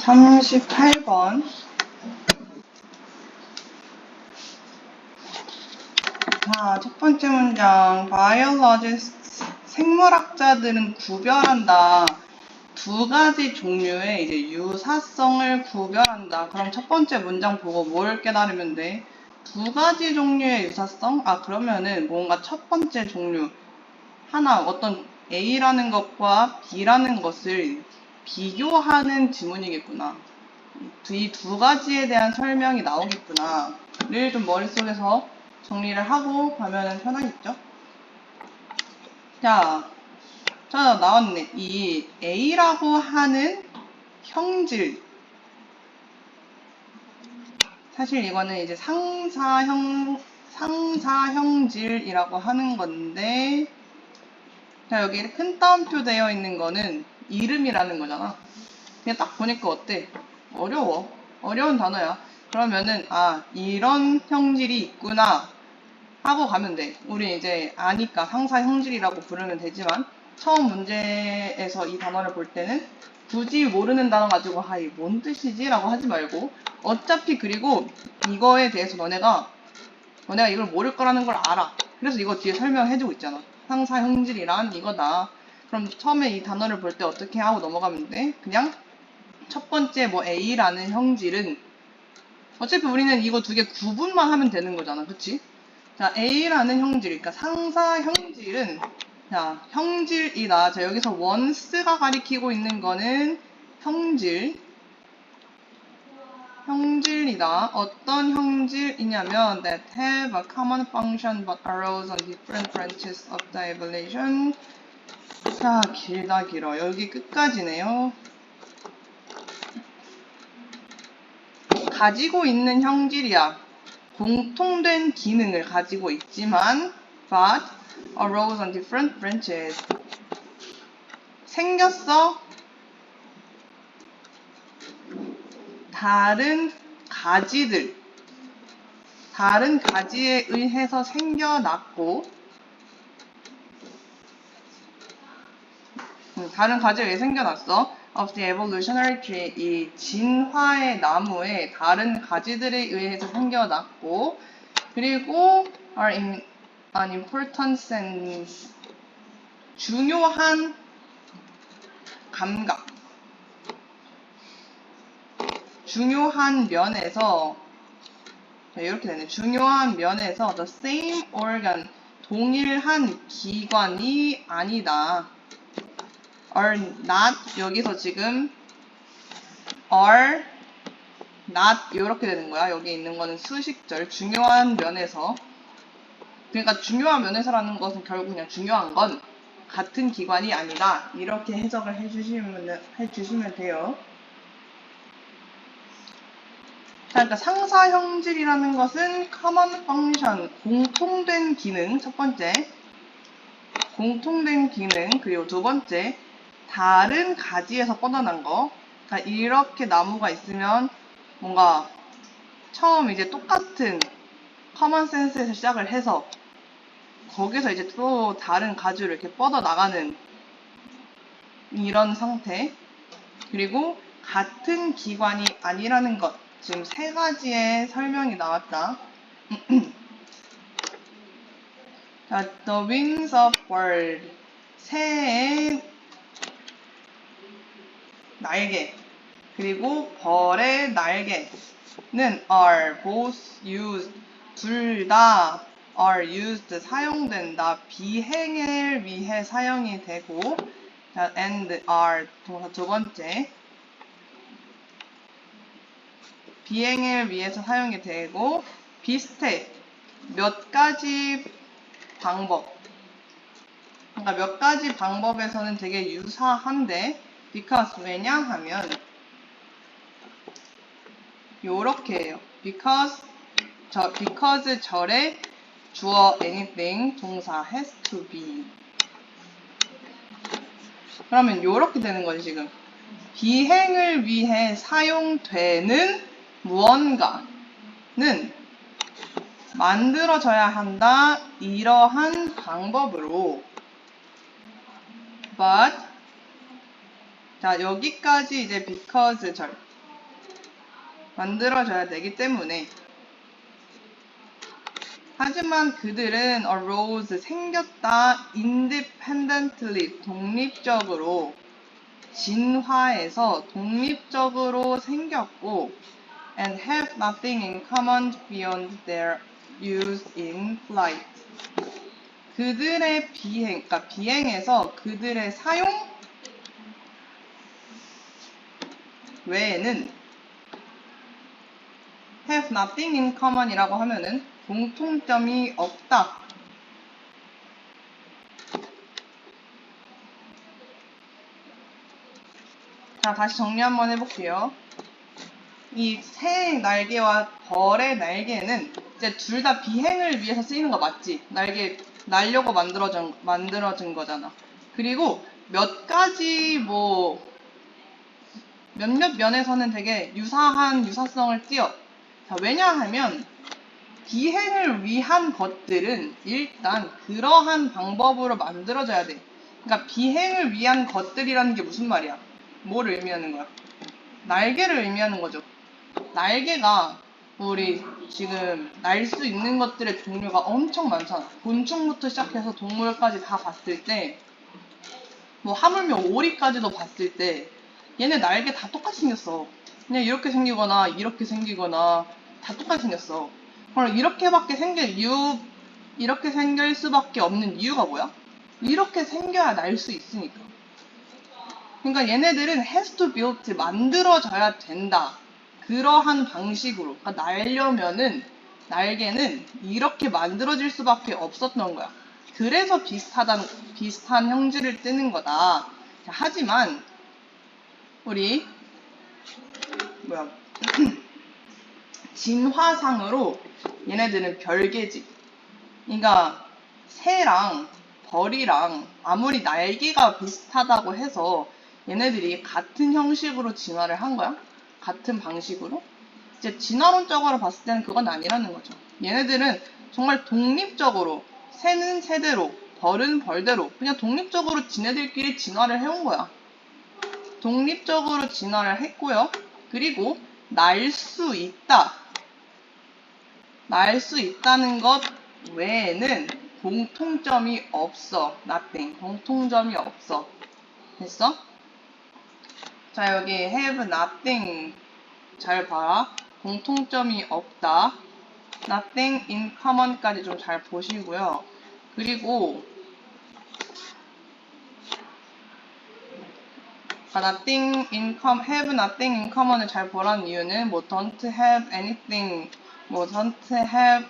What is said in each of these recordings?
38번. 자, 첫 번째 문장. Biologists, 생물학자들은 구별한다. 두 가지 종류의 이제 유사성을 구별한다. 그럼 첫 번째 문장 보고 뭘 깨달으면 돼? 두 가지 종류의 유사성? 그러면은 뭔가 첫 번째 종류. 하나, 어떤 A라는 것과 B라는 것을 비교하는 지문이겠구나. 이 두 가지에 대한 설명이 나오겠구나를 좀 머릿속에서 정리를 하고 가면 편하겠죠? 자, 나왔네. 이 A라고 하는 형질. 사실 이거는 이제 상사형질이라고 하는 건데, 자, 여기 큰 따옴표 되어 있는 거는 이름이라는 거잖아. 그냥 딱 보니까 어때? 어려운 단어야. 그러면은, 이런 형질이 있구나 하고 가면 돼. 우리 이제 아니까 상사 형질이라고 부르면 되지만, 처음 문제에서 이 단어를 볼 때는 굳이 모르는 단어 가지고 이게 뭔 뜻이지? 라고 하지 말고, 어차피 그리고 이거에 대해서 너네가 이걸 모를 거라는 걸 알아. 그래서 이거 뒤에 설명해주고 있잖아. 상사 형질이란 이거다. 그럼 처음에 이 단어를 볼 때 어떻게 하고 넘어가면 돼? 그냥 첫 번째 A라는 형질은 어차피 우리는 이거 두 개 구분만 하면 되는 거잖아. 그치? 자, A라는 형질, 그러니까 상사 형질은, 자, 형질이다. 자, 여기서 once가 가리키고 있는 거는 형질이다. 어떤 형질이냐면 that have a common function but arose on different branches of the evolution. 자, 길어. 여기 끝까지네요. 가지고 있는 형질이야. 공통된 기능을 가지고 있지만 but arose on different branches. 생겼어. 다른 가지에 의해서 생겨났고, 다른 가지에 의해 생겨났어. Of the evolutionary tree, 이 진화의 나무에 다른 가지들에 의해서 생겨났고, 그리고 are in an important sense, 중요한 감각, 중요한 면에서, 이렇게 되네. 중요한 면에서 the same organ, 동일한 기관이 아니다. are not, 여기서 지금 are not 이렇게 되는 거야. 여기 있는 거는 수식절, 중요한 면에서. 그러니까 중요한 면에서라는 것은 결국 그냥 중요한 건 같은 기관이 아니다. 이렇게 해석을 해주시면 돼요. 자, 그러니까 상사 형질이라는 것은 common function, 공통된 기능, 첫 번째. 공통된 기능, 그리고 두 번째, 다른 가지에서 뻗어난 거. 그러니까 이렇게 나무가 있으면 뭔가 처음 이제 똑같은 커먼 센스에서 시작을 해서 거기서 이제 또 다른 가지로 이렇게 뻗어나가는 이런 상태. 그리고 같은 기관이 아니라는 것. 지금 세 가지의 설명이 나왔다. 자, the wings of bird. 새의 날개. 그리고 벌의 날개는 are both used. 둘 다 are used. 사용된다. 비행을 위해 사용이 되고, 자, and are 동사 두 번째. 비행을 위해서 사용이 되고, 비슷해. 몇 가지 방법. 그러니까 몇 가지 방법에서는 되게 유사한데, because 왜냐하면 요렇게 해요. because 절에 주어 anything 동사 has to be. 그러면 요렇게 되는 거지 지금. 비행을 위해 사용되는 무언가는 만들어져야 한다. 이러한 방법으로. but 자, 여기까지 이제 because 절. 만들어져야 되기 때문에. 하지만 그들은 arose 생겼다 independently 독립적으로 진화해서 독립적으로 생겼고 and have nothing in common beyond their use in flight. 그들의 비행, 그러니까 비행에서 그들의 사용 외에는 have nothing in common이라고 하면은 공통점이 없다. 자, 다시 정리 한번 해볼게요. 이 새의 날개와 벌의 날개는 이제 둘 다 비행을 위해서 쓰이는 거 맞지? 날개 날려고 만들어진 거잖아. 그리고 몇 가지 몇몇 면에서는 되게 유사한 유사성을 띄어. 자, 왜냐하면 비행을 위한 것들은 일단 그러한 방법으로 만들어져야 돼. 그러니까 비행을 위한 것들이라는 게 무슨 말이야? 뭐를 의미하는 거야? 날개를 의미하는 거죠. 날개가 우리 지금 날 수 있는 것들의 종류가 엄청 많잖아. 곤충부터 시작해서 동물까지 다 봤을 때, 하물며 오리까지도 봤을 때 얘네 날개 다 똑같이 생겼어. 그냥 이렇게 생기거나 이렇게 생기거나 다 똑같이 생겼어. 그럼 이렇게 생길 수밖에 없는 이유가 뭐야? 이렇게 생겨야 날 수 있으니까. 그러니까 얘네들은 has to built 만들어져야 된다. 그러한 방식으로. 그러니까 날려면은 날개는 이렇게 만들어질 수밖에 없었던 거야. 그래서 비슷한 형질을 뜨는 거다. 자, 하지만 우리 진화상으로 얘네들은 별개지. 그러니까 새랑 벌이랑 아무리 날개가 비슷하다고 해서 얘네들이 같은 형식으로 진화를 한 거야? 같은 방식으로? 이제 진화론적으로 봤을 때는 그건 아니라는 거죠. 얘네들은 정말 독립적으로 새는 새대로 벌은 벌대로 그냥 독립적으로 지네들끼리 진화를 해온 거야. 독립적으로 진화를 했고요. 그리고 날 수 있다. 날 수 있다는 것 외에는 공통점이 없어. nothing. 공통점이 없어. 됐어? 자, 여기 have nothing 잘 봐라. 공통점이 없다. nothing in common까지 좀 잘 보시고요. 그리고 have nothing in common을 잘 보라는 이유는 don't have anything, don't have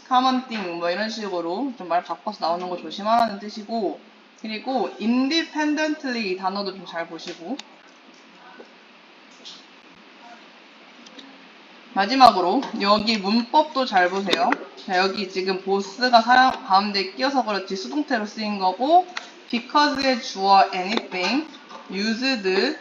common thing 이런 식으로 좀 말 바꿔서 나오는 거 조심하라는 뜻이고, 그리고 independently 이 단어도 좀 잘 보시고, 마지막으로 여기 문법도 잘 보세요. 자, 여기 지금 boss가 가운데 끼어서 그렇지 수동태로 쓰인 거고, because의 주어 anything, used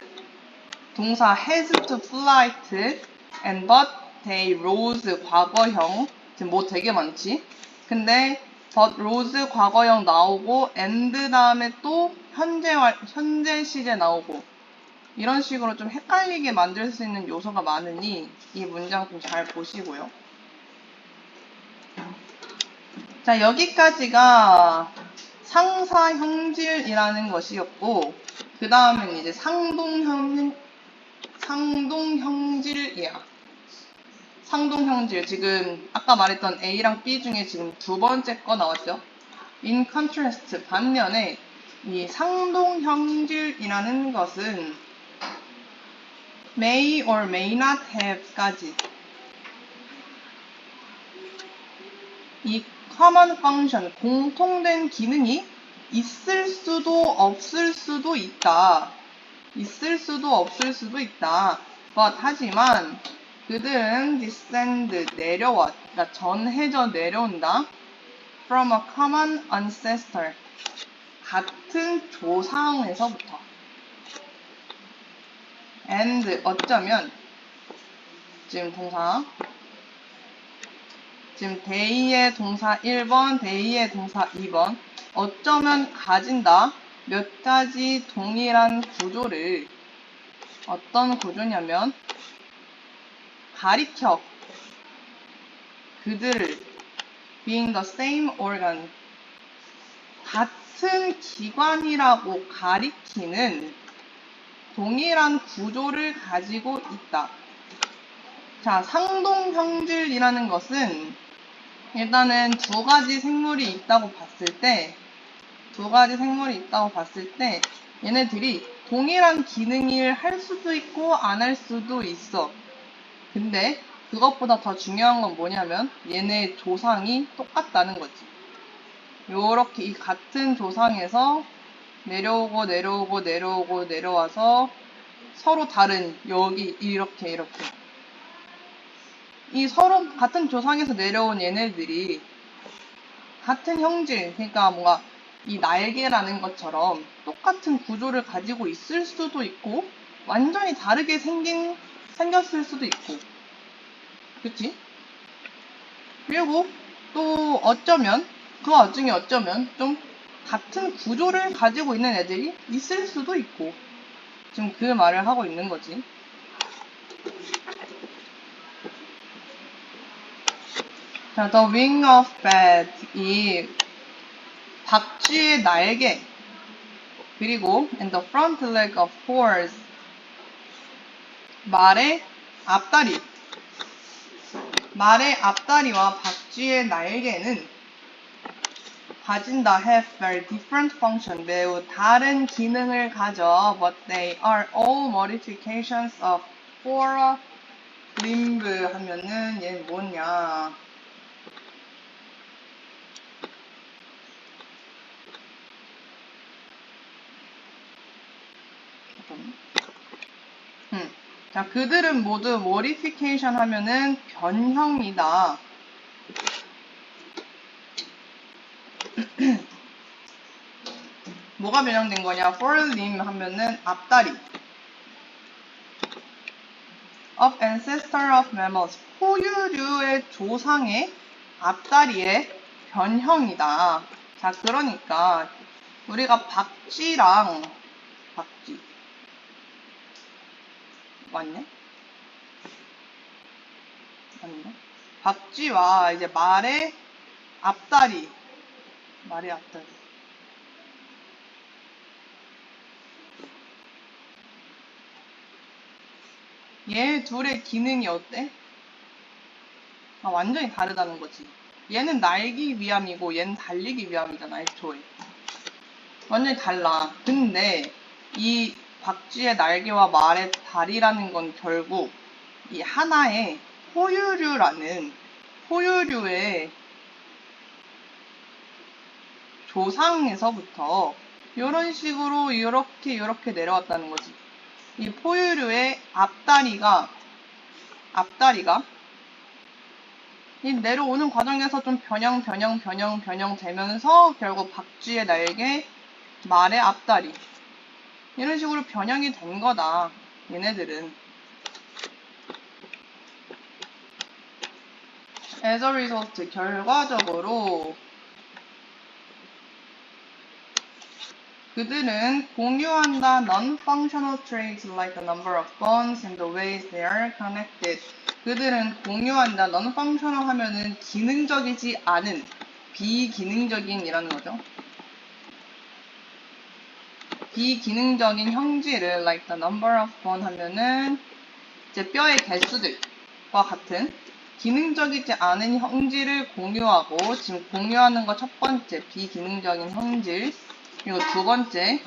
동사 has to flight, and but they rose 과거형. 지금 되게 많지? 근데 but rose 과거형 나오고 and 다음에 또 현재 시제 나오고 이런 식으로 좀 헷갈리게 만들 수 있는 요소가 많으니 이 문장 좀 잘 보시고요. 자, 여기까지가 상사 형질이라는 것이었고, 그 다음엔 이제 상동형질이야. 상동형질. 지금 아까 말했던 A랑 B 중에 지금 두 번째 거 나왔죠? In contrast, 반면에 이 상동형질이라는 것은 may or may not have까지 이 common function, 공통된 기능이 있을 수도 없을 수도 있다. 있을 수도 없을 수도 있다. 하지만 그들은 descend, 내려와, 그러니까 전해져 내려온다. from a common ancestor, 같은 조상에서부터. and 어쩌면 지금 day의 동사 1번, day의 동사 2번. 어쩌면 가진다. 몇 가지 동일한 구조를. 어떤 구조냐면 가리켜 그들을 being the same organ 같은 기관이라고 가리키는 동일한 구조를 가지고 있다. 자, 상동형질이라는 것은 일단은 두 가지 생물이 있다고 봤을 때 얘네들이 동일한 기능을 할 수도 있고 안 할 수도 있어. 근데 그것보다 더 중요한 건 뭐냐면 얘네 조상이 똑같다는 거지. 요렇게 이 같은 조상에서 내려와서 서로 다른 여기 이렇게 이 서로 같은 조상에서 내려온 얘네들이 같은 형질, 그러니까 뭔가 이 날개라는 것처럼 똑같은 구조를 가지고 있을 수도 있고 완전히 다르게 생겼을 수도 있고, 그치? 그리고 또 어쩌면 그 와중에 어쩌면 좀 같은 구조를 가지고 있는 애들이 있을 수도 있고, 지금 그 말을 하고 있는 거지. 자, the wing of bat, 이 박쥐의 날개, 그리고 and the front leg of horse, 말의 앞다리와 박쥐의 날개는 가진다 have very different function, 매우 다른 기능을 가져, but they are all modifications of four limb 하면은 얘 뭐냐? 자, 그들은 모두 modification 하면은 변형이다. 뭐가 변형된 거냐? forelimb 하면은 앞다리. of ancestor of mammals, 포유류의 조상의 앞다리의 변형이다. 자, 그러니까 우리가 박쥐 맞네? 아닌가? 박쥐와 이제 말의 앞다리 얘 둘의 기능이 어때? 아, 완전히 다르다는 거지. 얘는 날기 위함이고 얘는 달리기 위함이잖아, 애초에. 완전히 달라. 근데 이 박쥐의 날개와 말의 다리라는 건 결국 이 하나의 포유류의 조상에서부터 이런 식으로 이렇게 내려왔다는 거지. 이 포유류의 앞다리가 이 내려오는 과정에서 좀 변형 되면서 결국 박쥐의 날개, 말의 앞다리 이런 식으로 변형이 된 거다. 얘네들은. As a result, 결과적으로 그들은 공유한다 non-functional traits like the number of bones and the ways they are connected. 그들은 공유한다 non-functional 하면은 기능적이지 않은 비기능적인이라는 거죠. 비기능적인 형질을 like the number of bone 하면은 이제 뼈의 개수들과 같은 기능적이지 않은 형질을 공유하고, 지금 공유하는 거 첫 번째 비기능적인 형질, 그리고 두 번째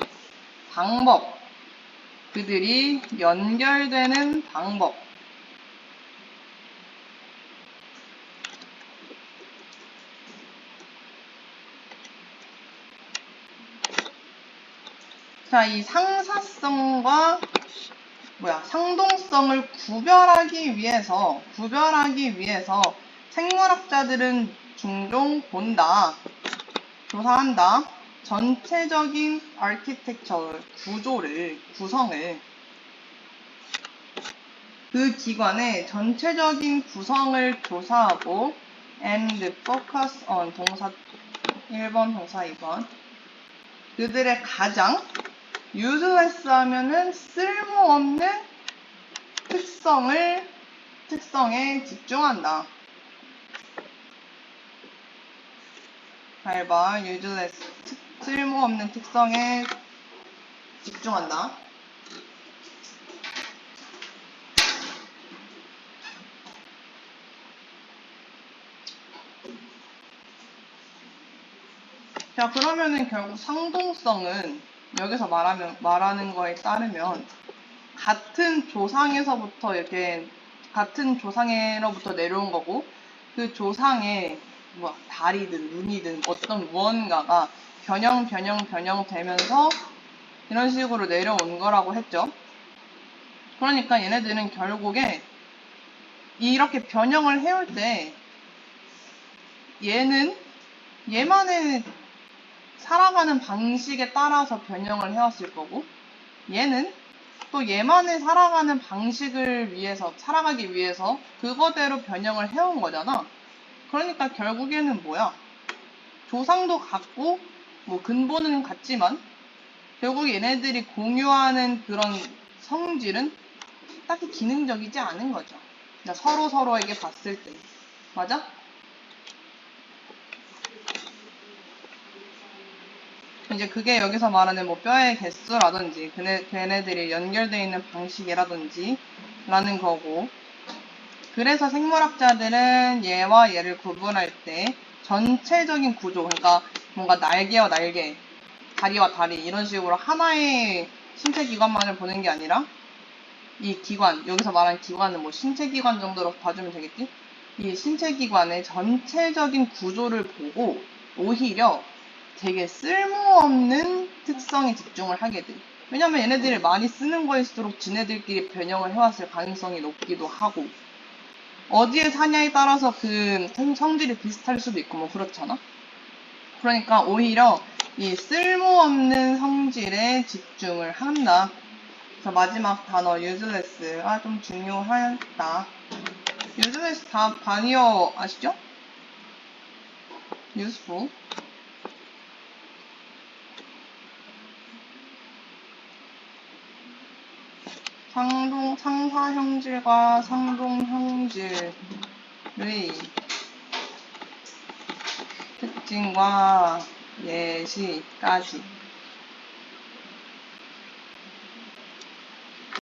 방법, 그들이 연결되는 방법. 자, 이 상동성을 구별하기 위해서 생물학자들은 종종 본다, 조사한다. 전체적인 architecture, 구성을, 그 기관의 전체적인 구성을 조사하고 and focus on 동사 1번, 동사 2번. 그들의 가장 useless 하면은 쓸모없는 특성을 특성에 집중한다. 8번 useless 쓸모없는 특성에 집중한다. 자, 그러면은 결국 상동성은 여기서 말하는 거에 따르면 같은 조상에서부터 이렇게 같은 조상으로부터 내려온 거고 그 조상의 뭐 다리든 눈이든 어떤 무언가가 변형 되면서 이런 식으로 내려온 거라고 했죠. 그러니까 얘네들은 결국에 이렇게 변형을 해올 때 얘는 얘만의 살아가는 방식에 따라서 변형을 해왔을 거고 얘는 또 얘만의 살아가는 방식을 위해서 살아가기 위해서 그거대로 변형을 해온 거잖아. 그러니까 결국에는 뭐야? 조상도 같고 뭐 근본은 같지만 결국 얘네들이 공유하는 그런 성질은 딱히 기능적이지 않은 거죠. 그러니까 서로에게 봤을 때. 맞아? 이제 그게 여기서 말하는 뭐 뼈의 개수라든지 걔네들이 연결되어 있는 방식이라든지 라는 거고, 그래서 생물학자들은 얘와 얘를 구분할 때 전체적인 구조, 그러니까 뭔가 날개와 날개, 다리와 다리 이런 식으로 하나의 신체 기관만을 보는 게 아니라 이 기관, 여기서 말하는 기관은 뭐 신체 기관 정도로 봐주면 되겠지? 이 신체 기관의 전체적인 구조를 보고 오히려 되게 쓸모없는 특성에 집중을 하게 돼. 왜냐면 얘네들이 많이 쓰는 거일수록 지네들끼리 변형을 해왔을 가능성이 높기도 하고, 어디에 사냐에 따라서 그 성질이 비슷할 수도 있고 뭐 그렇잖아. 그러니까 오히려 이 쓸모없는 성질에 집중을 한다. 그래서 마지막 단어 useless가 좀 중요하다. useless 다 반이어 아시죠? useful. 상사형질과 상동형질의 특징과 예시까지.